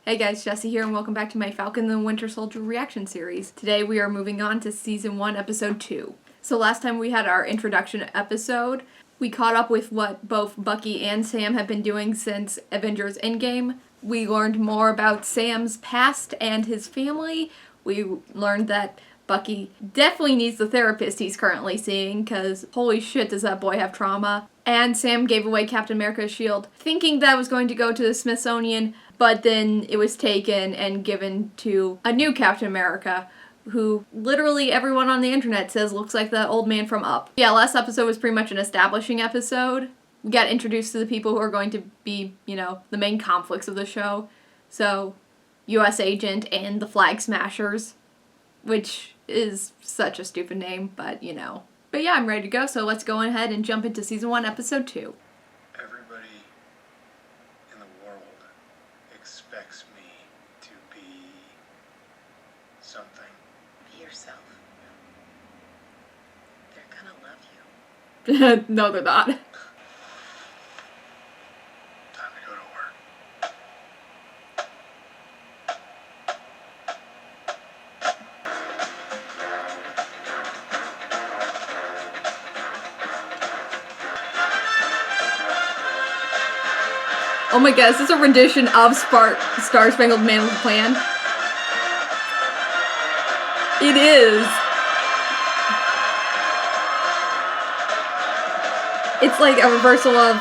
Hey guys, Jesse here, and welcome back to my Falcon and the Winter Soldier reaction series. Today we are moving on to Season 1, Episode 2. So last time we had our introduction episode, we caught up with what both Bucky and Sam have been doing since Avengers Endgame. We learned more about Sam's past and his family. We learned that Bucky definitely needs the therapist he's currently seeing, because holy shit does that boy have trauma. And Sam gave away Captain America's shield, thinking that was going to go to the Smithsonian, but then it was taken and given to a new Captain America, who literally everyone on the internet says looks like the old man from Up. Yeah, last episode was pretty much an establishing episode. We got introduced to the people who are going to be, the main conflicts of the show. So, U.S. Agent and the Flag Smashers, which is such a stupid name, but But yeah, I'm ready to go, so let's go ahead and jump into Season 1, Episode 2. Everybody in the world expects me to be something. Be yourself. They're gonna love you. No, they're not. Time to go to work. Oh my god, is this a rendition of Star-Spangled Man with a Plan? It is! It's like a reversal of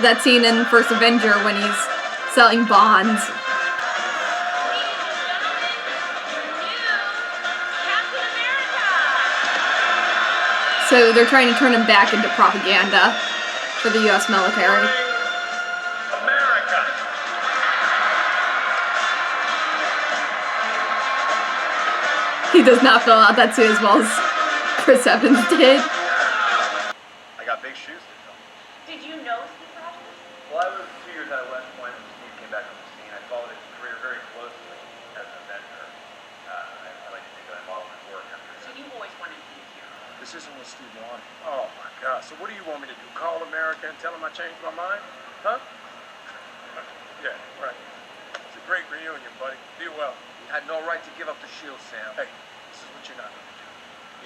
that scene in First Avenger when he's selling bonds. So they're trying to turn him back into propaganda for the US military. He does not fill out that suit as well as Chris Evans did. I got big shoes to fill. Did you know Steve Rogers? Well, I was 2 years out of West Point when Steve came back on the scene. I followed his career very closely as an Avenger. I like to think that I followed his work after So that. you always wanted to be a hero. This isn't what Steve wanted. Oh my God. So what do you want me to do? Call America and tell them I changed my mind? Huh? Yeah, right. It's a great reunion, buddy. Do well. You had no right to give up the shield, Sam. Hey, this is what you're not going to do.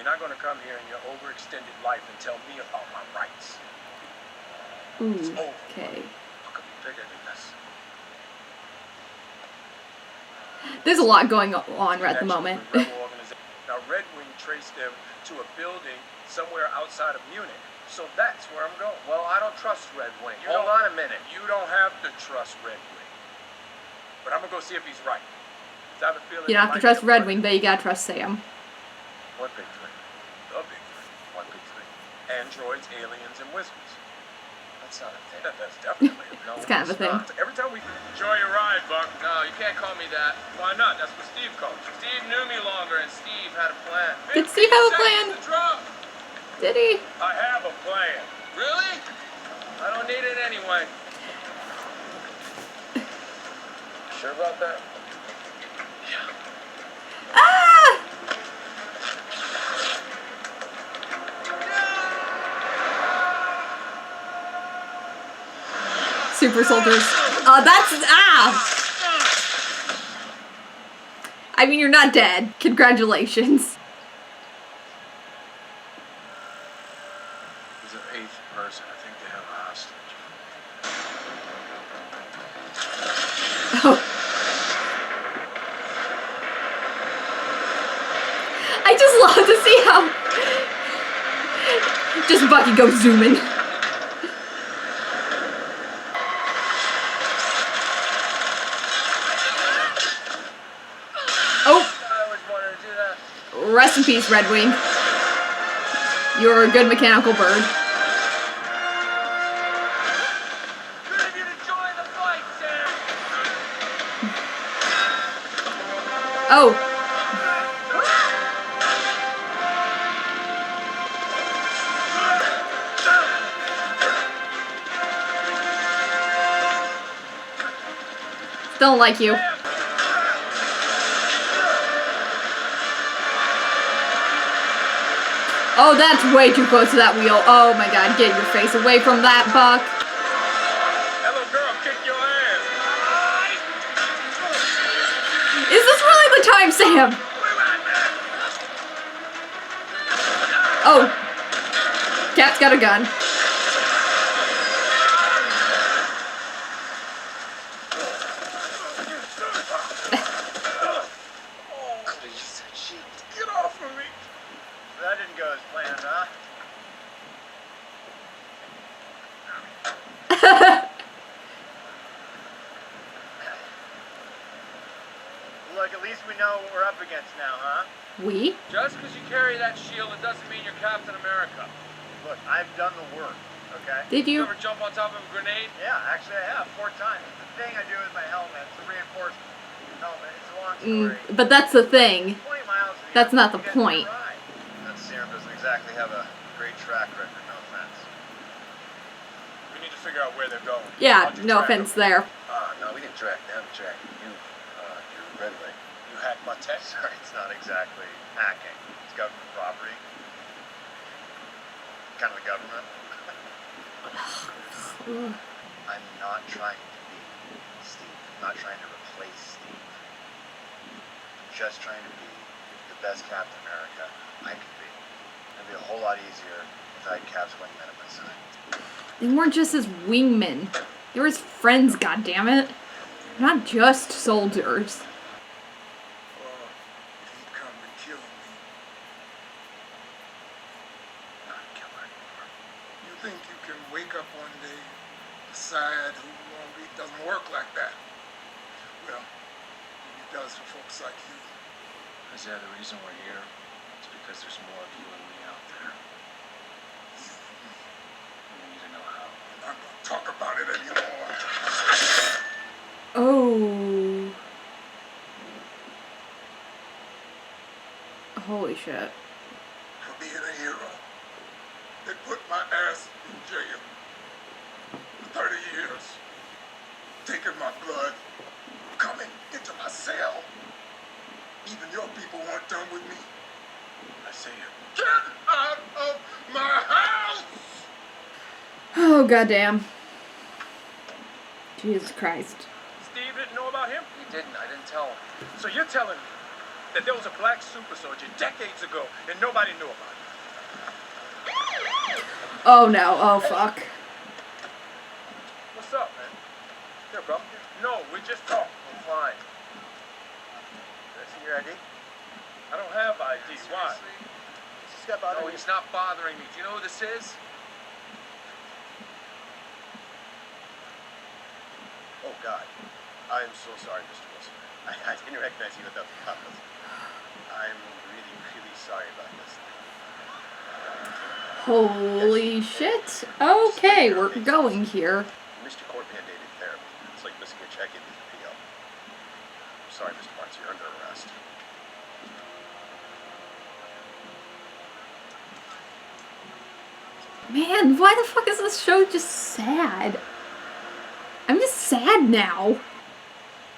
You're not going to come here in your overextended life and tell me about my rights. It's over. Okay. I could be bigger than this. There's a lot going on right at the moment. Now, Red Wing traced them to a building somewhere outside of Munich. So that's where I'm going. Well, I don't trust Red Wing. You Hold don't- on a minute. You don't have to trust Red Wing. But I'm going to go see if he's right. I have a feeling You don't have to trust Red Wing, but you gotta trust Sam. What big three? The big three. What big three? Androids, aliens, and wizards. That's not a thing. That's definitely a no. It's kind of a thing. Every time we enjoy your ride, Buck. No, you can't call me that. Why not? That's what Steve called you. Steve knew me longer, and Steve had a plan. Did Steve have a plan? The drum. Did he? I have a plan. Really? I don't need it anyway. Sure about that? Ah! Super soldiers. I mean, you're not dead. Congratulations. There's an 8th person. I think they have a hostage. Oh. I just love to see how just Bucky goes zooming. Oh, I always wanted to do that. rest in peace, Red Wing. You're a good mechanical bird. Good of you to join the fight, Sam. Oh. Don't like you. Oh, that's way too close to that wheel. Oh my god, get your face away from that, Buck. That little girl kicked your ass. time, Sam! Oh. Cap's got a gun. Could've used that shield. Get off of me! That didn't go as planned, huh? Look, at least we know what we're up against now, huh? We? Just because you carry that shield, it doesn't mean you're Captain America. Look, I've done the work, okay? Did You you? ever jump on top of a grenade? Yeah, actually I have 4 times. The thing I do with my helmet, it's a reinforced helmet. It's a long story. But that's the thing. 20 miles an That's hour, not the you get a point. ride. That serum doesn't exactly have a great track record, no offense. We need to figure out where they're going. Yeah, How'd you no track offense them? there. No, we didn't track them. We tracked you. Your red light. You hacked my tech? Sorry, it's not exactly hacking. It's government property. Kind of the government. I'm not trying to be Steve. I'm not trying to replace Steve. I'm just trying to be the best Captain America I could be. It'd be a whole lot easier if I had Cap's wingmen at my side. They weren't just his wingmen. They were his friends, goddammit. Not just soldiers. He'd come and kill me. Not a killer anymore. You think you can wake up one day, decide who you want to be? It doesn't work like that. Well, it does for folks like you. Is that the reason we're here? It's because there's more of you and me out there. We need to know how. I'm not gonna talk about it anymore. Oh. Holy shit. For being a hero, they put my ass in jail for 30 years. Taking my blood, coming into my cell. Even your people weren't done with me. I say it. Get out of my house! Oh, goddamn. Jesus Christ. Steve didn't know about him? He didn't. I didn't tell him. So you're telling me that there was a black super soldier decades ago and nobody knew about it? Oh, no. Oh, fuck. What's up, man? Here, bro. No, we just talked. I'm fine. Did I see your ID? I don't have ID. Why? Is this guy bothering No, you? he's not bothering me. Do you know who this is? Oh, God. I am so sorry, Mr. Wilson. I didn't recognize you without the cuffs. I'm really, really sorry about this. Holy shit. Okay, we're going here. Mr. Court mandated therapy. It's like missing your check in the PO. I'm sorry, Mr. Marks, you're under arrest. Man, why the fuck is this show just sad? I'm just sad now.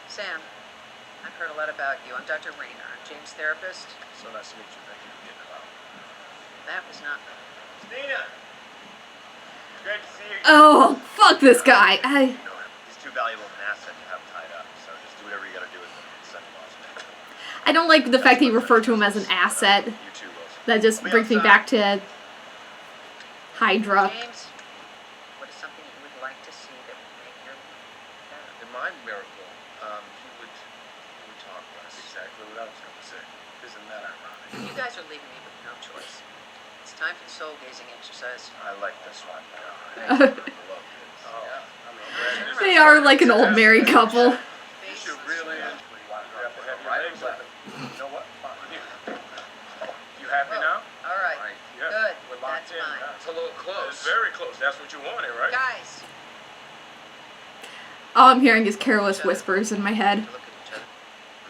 Sam, I've heard a lot about you. I'm Dr. Rayner, James' therapist. So nice to meet you. Thank you for getting it out. That was not. Nina! Great to see you. Oh, fuck this guy. He's too valuable of an asset to have tied up, so just do whatever you gotta do with him and send him off. I don't like the fact that he referred to him as an asset. You too, Wilson. That just brings me back to Hydra. James, what is something you would like to see that would make your life better? In my miracle, he would talk less. Exactly what I was going to say. Isn't that ironic? You guys are leaving me with no choice. It's time for the soul gazing exercise. I like this one. I love this. Yeah. They are like an old married couple. You should really. You have to have your legs open. You know what? You happy now? All right. Right. Yeah. Good. We're locked That's in fine. now. It's a little close. It's very close. That's what you wanted, right? Guys, All I'm hearing is careless whispers in my head. look at each other.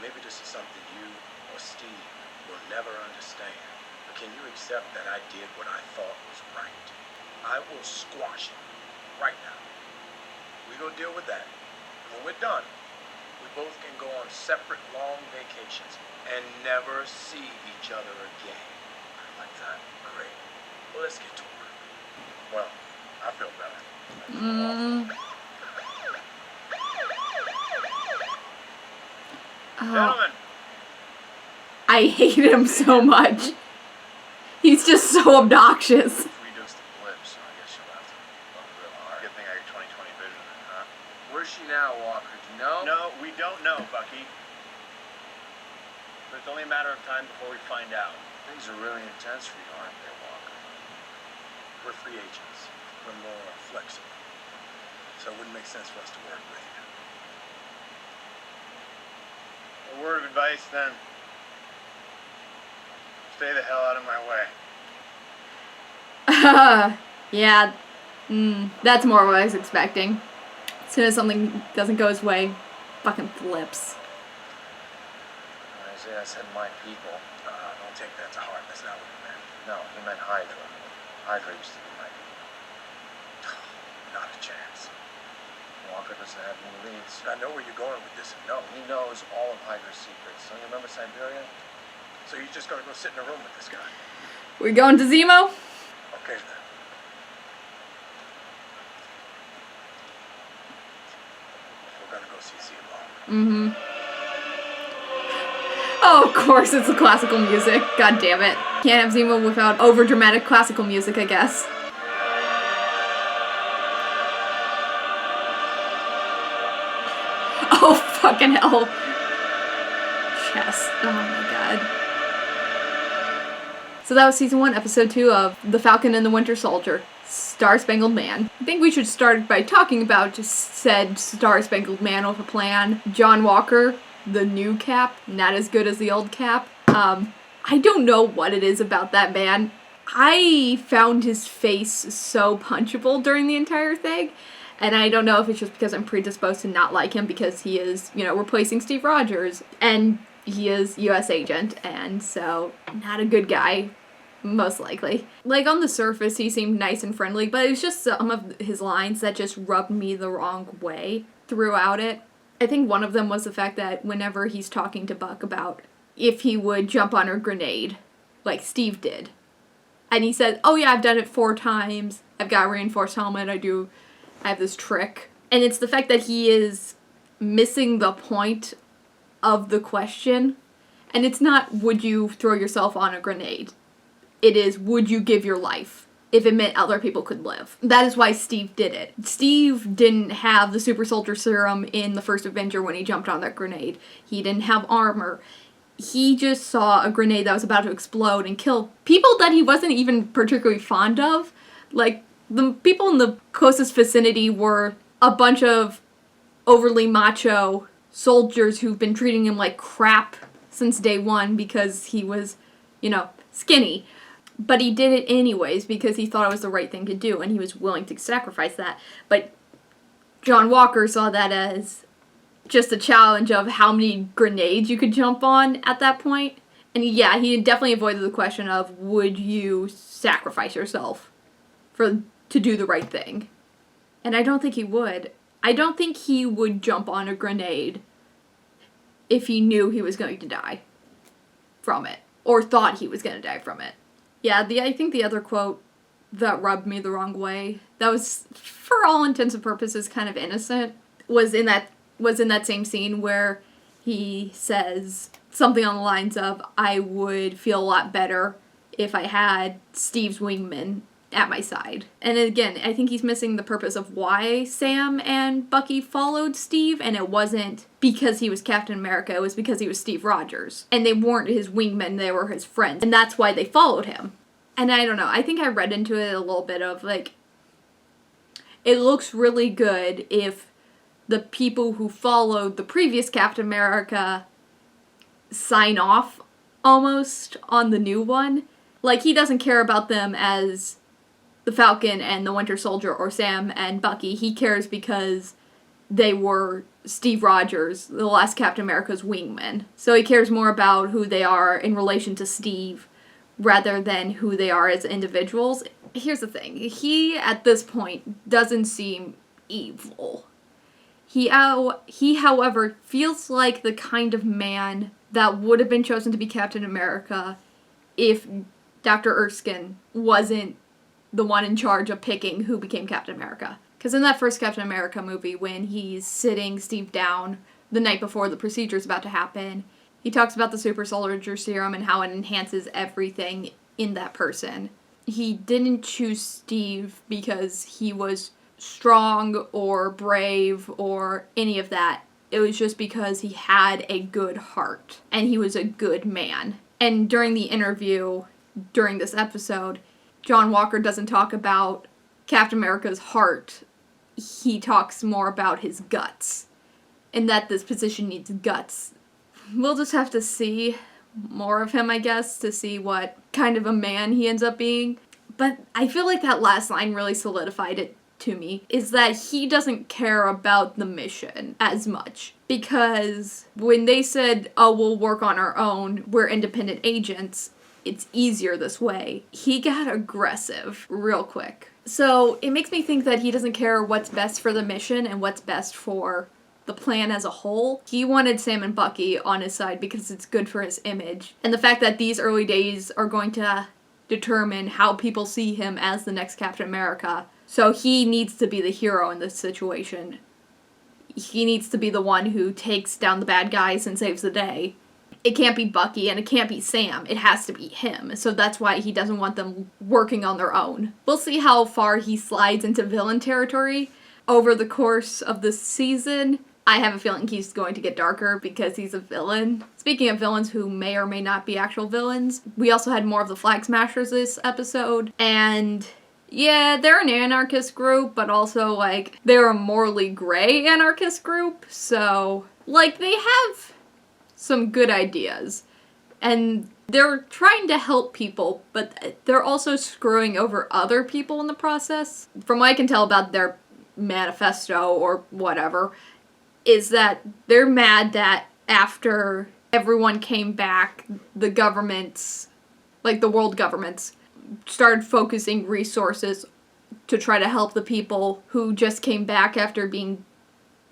Maybe this is something you or Steve will never understand. But can you accept that I did what I thought was right? I will squash it right now. We gonna deal with that. And when we're done, we both can go on separate long vacations and never see each other again. Like that? Great. Well, let's get to work. Well, I feel better. Oh, Gentlemen, I hate him so much. He's just so obnoxious. Reduce the blip, so I guess you'll have to look real hard. Good thing I got 20/20 vision, huh? Where's she now, Walker? Do you know? No, we don't know, Bucky. But it's only a matter of time before we find out. Things are really intense for you, aren't they, Walker? We're free agents. We're more flexible. So it wouldn't make sense for us to work with you. A word of advice, then. Stay the hell out of my way. Yeah, that's more what I was expecting. As soon as something doesn't go his way, fucking flips. Isaiah said my people. Don't take that to heart. That's not what he meant. No, he meant Hydra. Hydra used to be my people. Not a chance. Walker doesn't have any leads. I know where you're going with this, and no. He knows all of Hydra's secrets. Don't you remember Siberia? So you're just gonna go sit in a room with this guy? We going to Zemo? Okay then. We're gonna go see Zemo. Oh, of course, it's the classical music. God damn it. Can't have Zemo without over-dramatic classical music, I guess. Oh, fucking hell. Chess. Oh my god. So that was season 1, episode 2 of The Falcon and the Winter Soldier, Star-Spangled Man. I think we should start by talking about said Star-Spangled Man with a plan. John Walker, the new Cap, not as good as the old Cap. I don't know what it is about that man. I found his face so punchable during the entire thing. And I don't know if it's just because I'm predisposed to not like him because he is, replacing Steve Rogers. And he is U.S. agent, and so not a good guy, most likely. Like, on the surface, he seemed nice and friendly, but it was just some of his lines that just rubbed me the wrong way throughout it. I think one of them was the fact that whenever he's talking to Buck about if he would jump on a grenade, like Steve did, and he said, oh yeah, I've done it 4 times, I've got a reinforced helmet, I have this trick. And it's the fact that he is missing the point of the question. And it's not, would you throw yourself on a grenade? It is, would you give your life if it meant other people could live? That is why Steve did it. Steve didn't have the super soldier serum in the first Avenger when he jumped on that grenade. He didn't have armor. He just saw a grenade that was about to explode and kill people that he wasn't even particularly fond of. Like, the people in the closest vicinity were a bunch of overly macho soldiers who've been treating him like crap since day one because he was, skinny. But he did it anyways because he thought it was the right thing to do and he was willing to sacrifice that. But John Walker saw that as just a challenge of how many grenades you could jump on at that point. And yeah, he definitely avoided the question of, would you sacrifice yourself to do the right thing? And I don't think he would. I don't think he would jump on a grenade if he knew he was going to die from it, or thought he was going to die from it. Yeah, I think the other quote that rubbed me the wrong way, that was, for all intents and purposes, kind of innocent, was in that same scene where he says something on the lines of, I would feel a lot better if I had Steve's wingman at my side. And again, I think he's missing the purpose of why Sam and Bucky followed Steve, and it wasn't because he was Captain America, it was because he was Steve Rogers. And they weren't his wingmen, they were his friends. And that's why they followed him. And I don't know, I think I read into it a little bit of, like, it looks really good if the people who followed the previous Captain America sign off, almost, on the new one. Like, he doesn't care about them as the Falcon and the Winter Soldier or Sam and Bucky. He cares because they were Steve Rogers, the last Captain America's wingman. So he cares more about who they are in relation to Steve rather than who they are as individuals. Here's the thing. He, at this point, doesn't seem evil. He, however, feels like the kind of man that would have been chosen to be Captain America if Dr. Erskine wasn't the one in charge of picking who became Captain America. Because in that first Captain America movie, when he's sitting Steve down the night before the procedure's about to happen, He talks about the super soldier serum and how it enhances everything in that person. He didn't choose Steve because he was strong or brave or any of that. It was just because he had a good heart and he was a good man. And during the interview, during this episode, John Walker doesn't talk about Captain America's heart. He talks more about his guts. And that this position needs guts. We'll just have to see more of him, I guess, to see what kind of a man he ends up being. But I feel like that last line really solidified it to me, is that he doesn't care about the mission as much. Because when they said, oh, we'll work on our own, we're independent agents, it's easier this way, he got aggressive real quick. So it makes me think that he doesn't care what's best for the mission and what's best for the plan as a whole. He wanted Sam and Bucky on his side because it's good for his image. And the fact that these early days are going to determine how people see him as the next Captain America. So he needs to be the hero in this situation. He needs to be the one who takes down the bad guys and saves the day. It can't be Bucky and it can't be Sam. It has to be him. So that's why he doesn't want them working on their own. We'll see how far he slides into villain territory over the course of the season. I have a feeling he's going to get darker because he's a villain. Speaking of villains who may or may not be actual villains, we also had more of the Flag Smashers this episode. And yeah, they're an anarchist group, but also, like, they're a morally gray anarchist group. So, like, they have some good ideas. And they're trying to help people, but they're also screwing over other people in the process. From what I can tell about their manifesto or whatever, is that they're mad that after everyone came back, the governments, like the world governments, started focusing resources to try to help the people who just came back after being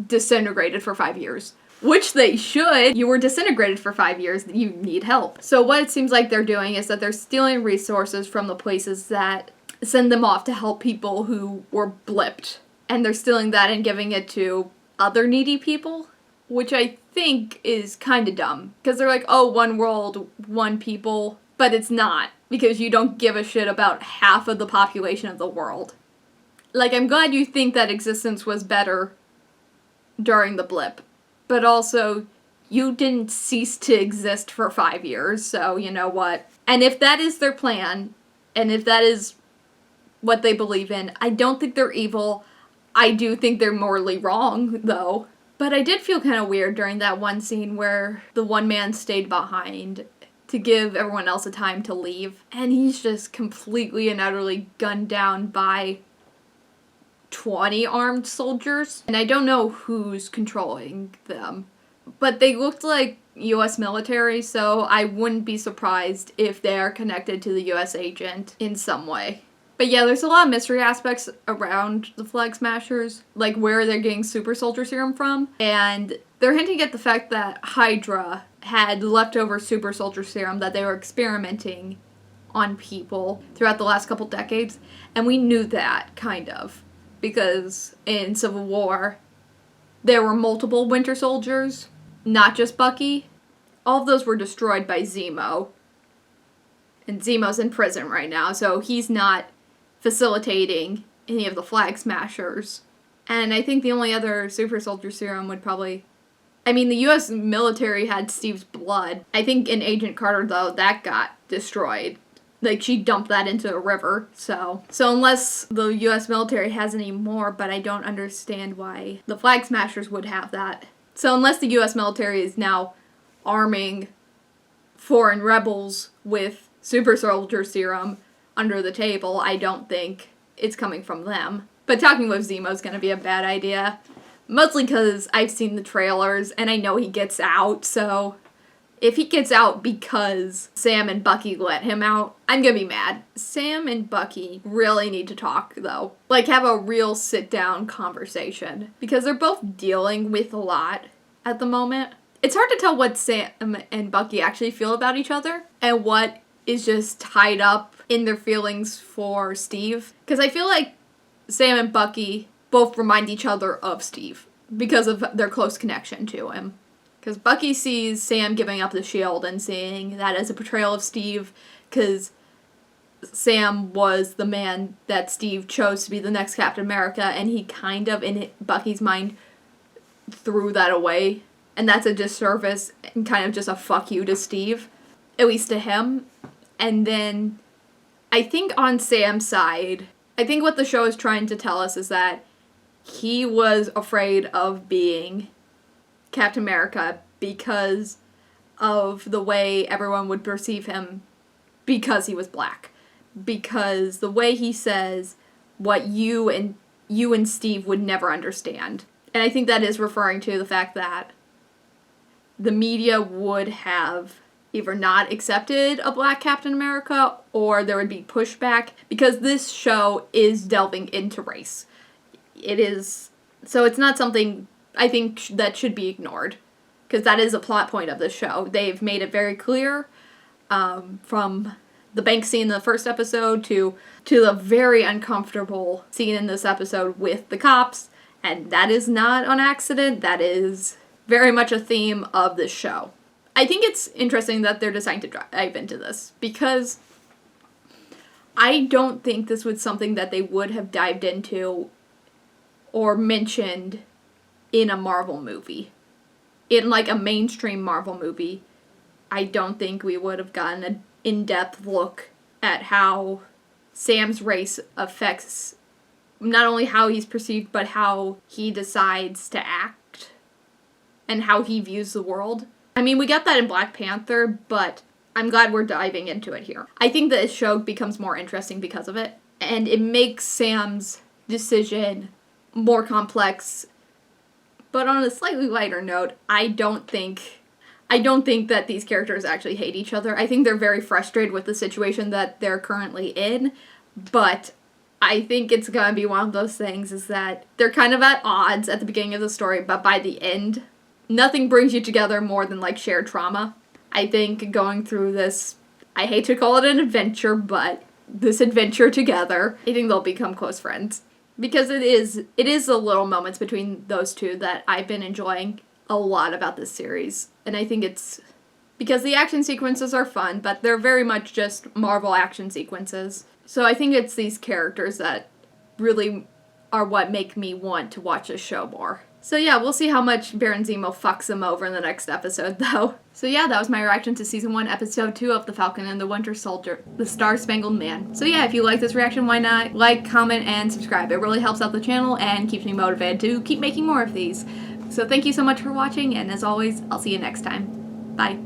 disintegrated for 5 years. Which they should. You were disintegrated for 5 years. You need help. So what it seems like they're doing is that they're stealing resources from the places that send them off to help people who were blipped. And they're stealing that and giving it to other needy people, which I think is kind of dumb. Because they're like, oh, one world, one people. But it's not. Because you don't give a shit about half of the population of the world. Like, I'm glad you think that existence was better during the blip. But also, you didn't cease to exist for 5 years, so you know what. And if that is their plan, and if that is what they believe in, I don't think they're evil. I do think they're morally wrong, though. But I did feel kind of weird during that one scene where the one man stayed behind to give everyone else a time to leave. And he's just completely and utterly gunned down by 20 armed soldiers. And I don't know who's controlling them. But they looked like US military, so I wouldn't be surprised if they are connected to the US agent in some way. But yeah, there's a lot of mystery aspects around the Flag Smashers, like where they're getting super soldier serum from. And they're hinting at the fact that Hydra had leftover super soldier serum that they were experimenting on people throughout the last couple decades. And we knew that, kind of, because in Civil War, there were multiple Winter Soldiers, not just Bucky. All of those were destroyed by Zemo. And Zemo's in prison right now, so he's not facilitating any of the Flag Smashers. And I think the only other super soldier serum would probably... I mean, the US military had Steve's blood. I think in Agent Carter, though, that got destroyed. Like, she dumped that into a river, so unless the US military has any more, but I don't understand why the Flag Smashers would have that. So unless the US military is now arming foreign rebels with super soldier serum under the table, I don't think it's coming from them. But talking with Zemo is going to be a bad idea. Mostly because I've seen the trailers and I know he gets out, so if he gets out because Sam and Bucky let him out, I'm gonna be mad. Sam and Bucky really need to talk, though. Like, have a real sit-down conversation. Because they're both dealing with a lot at the moment. It's hard to tell what Sam and Bucky actually feel about each other, and what is just tied up in their feelings for Steve. Because I feel like Sam and Bucky both remind each other of Steve because of their close connection to him. Because Bucky sees Sam giving up the shield and seeing that as a portrayal of Steve, because Sam was the man that Steve chose to be the next Captain America, and he kind of, in Bucky's mind, threw that away. And that's a disservice and kind of just a fuck you to Steve, at least to him. And then I think on Sam's side, I think what the show is trying to tell us is that he was afraid of being Captain America because of the way everyone would perceive him because he was black. Because the way he says what you and Steve would never understand. And I think that is referring to the fact that the media would have either not accepted a black Captain America or there would be pushback because this show is delving into race. It is, so it's not something I think that should be ignored because that is a plot point of the show. They've made it very clear from the bank scene in the first episode to the very uncomfortable scene in this episode with the cops, and that is not an accident. That is very much a theme of this show. I think it's interesting that they're deciding to dive into this because I don't think this was something that they would have dived into or mentioned in a Marvel movie. In like a mainstream Marvel movie, I don't think we would have gotten an in-depth look at how Sam's race affects not only how he's perceived, but how he decides to act and how he views the world. I mean, we got that in Black Panther, but I'm glad we're diving into it here. I think this show becomes more interesting because of it, and it makes Sam's decision more complex. But on a slightly lighter note, I don't think that these characters actually hate each other. I think they're very frustrated with the situation that they're currently in, but I think it's gonna be one of those things is that they're kind of at odds at the beginning of the story, but by the end, nothing brings you together more than like shared trauma. I think going through this, I hate to call it an adventure, but this adventure together, I think they'll become close friends. Because it is the little moments between those two that I've been enjoying a lot about this series. And I think it's because the action sequences are fun, but they're very much just Marvel action sequences. So I think it's these characters that really are what make me want to watch this show more. So yeah, we'll see how much Baron Zemo fucks him over in the next episode, though. So yeah, that was my reaction to Season 1, Episode 2 of The Falcon and the Winter Soldier, The Star-Spangled Man. So yeah, if you like this reaction, why not like, comment, and subscribe. It really helps out the channel and keeps me motivated to keep making more of these. So thank you so much for watching, and as always, I'll see you next time. Bye.